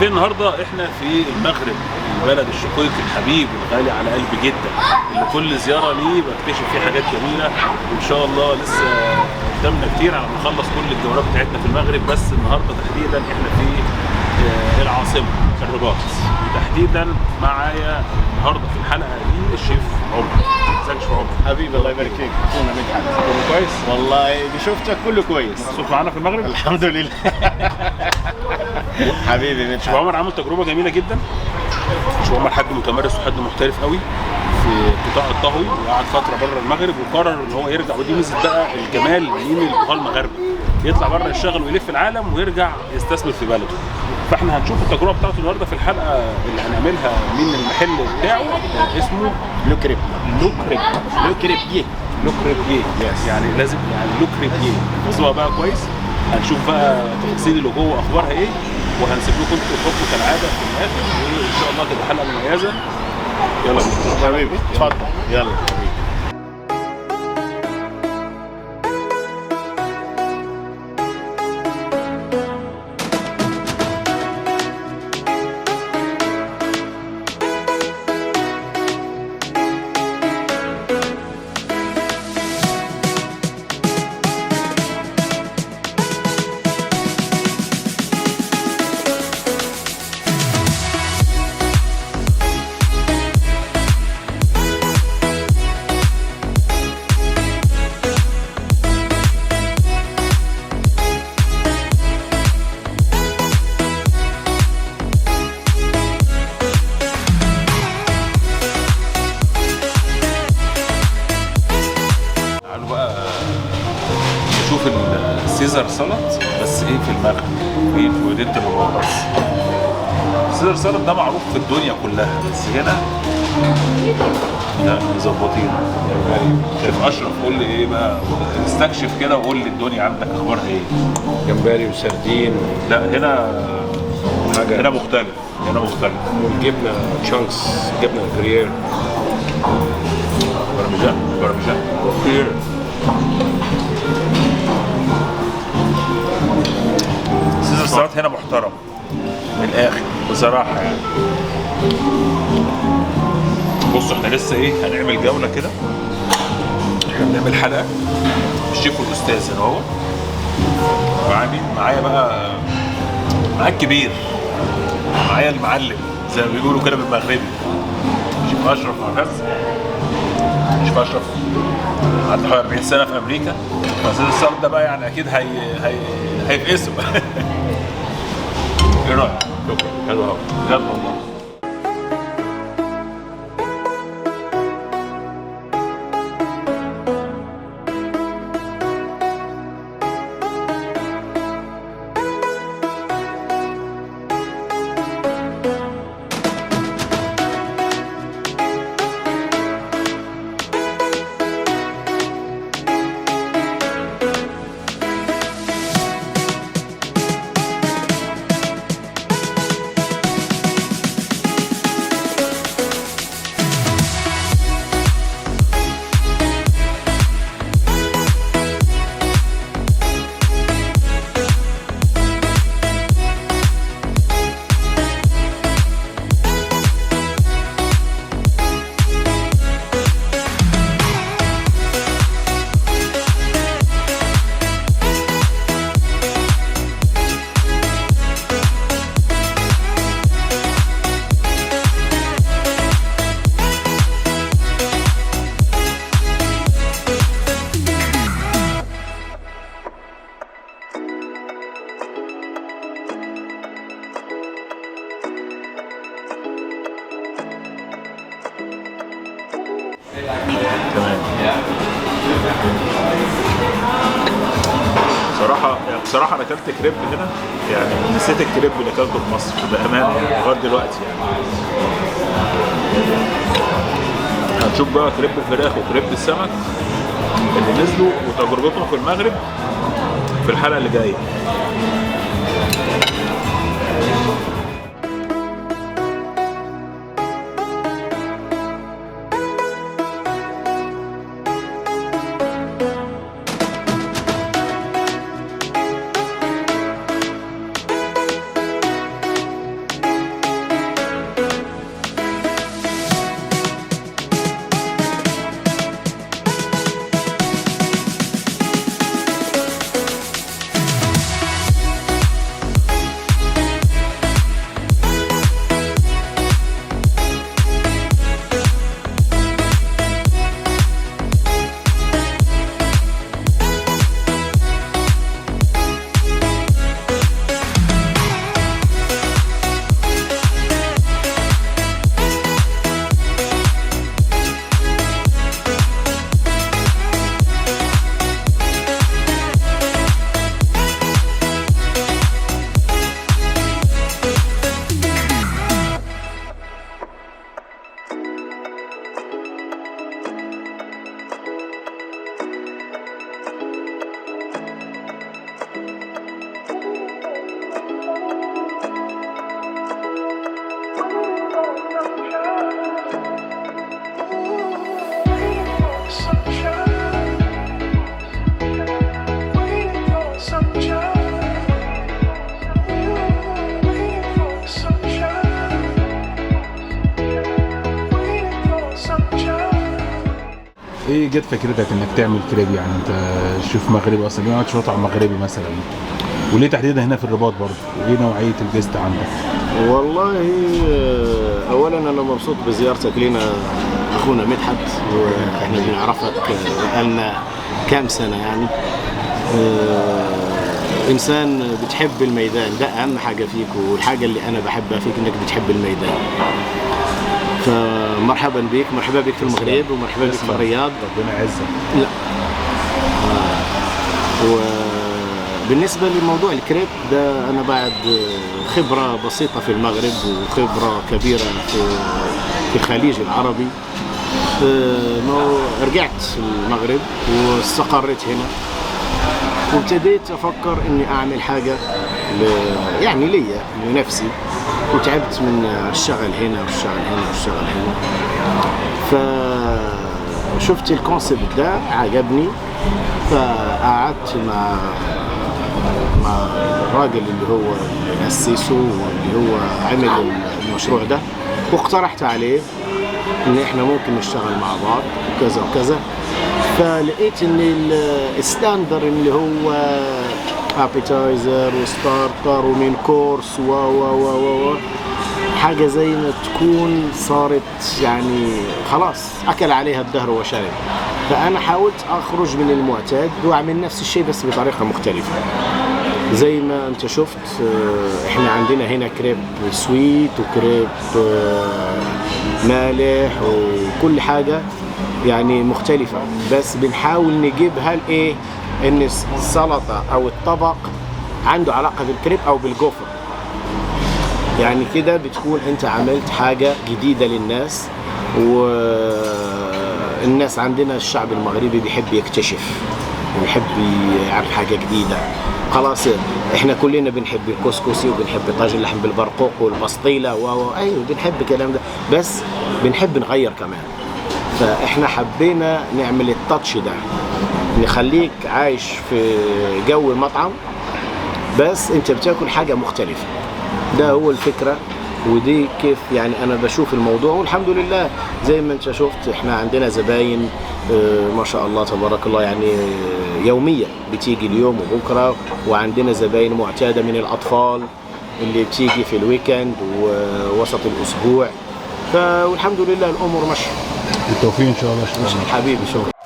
النهارده احنا في المغرب، البلد الشقيق الحبيب الغالي على قلبي جدا، اللي كل زياره ليه بكتشف فيه حاجات جميله، وان شاء الله لسه قدامنا كتير على ما نخلص كل الجولات بتاعتنا في المغرب. بس النهارده تحديدا احنا في العاصمه الرباط تحديدا. معايا النهارده في الحلقه دي الشيف عمر. ازيك يا شيف عمر؟ حبيبي الله يبارك فيك. اخونا مدحت كله كويس؟ والله اللي شفتك كله كويس. مبسوط معانا في المغرب؟ الحمد لله. حبيبي مدحت. شيف عمر عمل تجربه جميله جدا. شيف عمر حد متمرس وحد محترف قوي في قطاع الطهوي، وقعد فتره بره المغرب وقرر ان هو يرجع، ودي ميزه بقى الجمال من الطهاه المغربي، يطلع بره يشتغل ويلف العالم ويرجع يستثمر في بلده. فاحنا هنشوف التجربه بتاعته النهارده في الحلقه اللي هنعملها من المحل بتاعه اسمه لو كريب. لو كريب. لو كريبيه. لو كريبيه. يعني لازم يعني لو كريبيه تحفظوها بقى كويس. هنشوف بقى تفاصيل اللي جوه اخبارها ايه، وهنسيب لكم انتوا تحطوا كالعاده في الاخر، وان شاء الله تبقى حلقه مميزه. يلا بينا حبيبي اتفضل. يلا حبيبي. نشوف السيزر سلطه بس ايه في المغرب في مدينه الرباط. السيزر سلطه ده معروف في الدنيا كلها، بس هنا لا مظبطين. شايف اشرف قول لي ايه بقى، استكشف كده وقول لي الدنيا عندك اخبارها ايه. جمبري وسردين. لا هنا حاجه هنا مختلف، هنا مختلف. والجبنه تشانكس، جبنه كريير، برمجان كتير. سيزر سلطه هنا محترم من الاخر بصراحه يعني. بصوا احنا لسه ايه هنعمل جوله كده، احنا بنعمل حلقه الشيف والاستاذ هنا اهو. معايا بقى معايا الكبير، معايا المعلم زي ما بيقولوا كده بالمغربي، شيف اشرف معتز. شيف اشرف عنده حوالي 40 سنه في امريكا، فسيزر السلطه ده بقى يعني اكيد هيفقسوا. ايه رايك؟ شكرا، حلو قوي بجد والله. بصراحة أنا أكلت كريب هنا، يعني نسيت الكريب اللي أكلته في مصر بأمانة يعني لغاية دلوقتي يعني. هنشوف بقى كريب الفراخ وكريب السمك اللي نزلوا وتجربتهم في المغرب في الحلقة اللي جاية. ايه جت فكرتك انك تعمل كريب؟ يعني انت شوف مغربي اصلا، ليه ما عملتش مطعم مغربي مثلا؟ وليه تحديدا هنا في الرباط برضه؟ وايه نوعيه الجست عندك؟ والله اولا انا مبسوط بزيارتك لنا اخونا مدحت، واحنا بنعرفك بقالنا كام سنه يعني. انسان بتحب الميدان، ده اهم حاجه فيك، والحاجه اللي انا بحبها فيك انك بتحب الميدان. فمرحبا بك، مرحبا بك في المغرب، ومرحبا بك في الرياض. ربنا يعزك. لا وبالنسبة لموضوع الكريب ده، أنا بعد خبرة بسيطة في المغرب وخبرة كبيرة في الخليج العربي، رجعت المغرب واستقريت هنا، وابتديت أفكر إني أعمل حاجة يعني ليا لنفسي، وتعبت من الشغل هنا والشغل هنا والشغل هنا. فشفت الكونسيبت ده عجبني، فقعدت مع الراجل اللي هو أسسه واللي هو عمل المشروع ده، واقترحت عليه ان احنا ممكن نشتغل مع بعض وكذا وكذا. فلقيت ان الستاندر اللي هو ابيتايزر وستارتر ومين كورس و حاجه زي ما تكون صارت يعني خلاص اكل عليها الدهر وشرب. فانا حاولت اخرج من المعتاد واعمل نفس الشيء بس بطريقه مختلفه. زي ما انت شفت احنا عندنا هنا كريب سويت وكريب مالح وكل حاجه يعني مختلفه، بس بنحاول نجيبها لايه؟ ان السلطه او الطبق عنده علاقه بالكريب او بالجوفر. يعني كده بتكون انت عملت حاجه جديده للناس. والناس عندنا الشعب المغربي بيحب يكتشف ويحب يعرف حاجه جديده. خلاص احنا كلنا بنحب الكسكسي وبنحب طاجن اللحم بالبرقوق والبسطيله ايوه بنحب الكلام ده، بس بنحب نغير كمان. فاحنا حبينا نعمل التاتش ده، نخليك عايش في جو المطعم بس انت بتاكل حاجه مختلفه. ده هو الفكره، ودي كيف يعني انا بشوف الموضوع. والحمد لله زي ما انت شفت احنا عندنا زباين ما شاء الله تبارك الله، يعني يوميا بتيجي اليوم وبكره، وعندنا زباين معتاده من الاطفال اللي بتيجي في الويكند ووسط الاسبوع. والحمد لله الامور ماشيه. بالتوفيق ان شاء الله. حبيبي شكرا.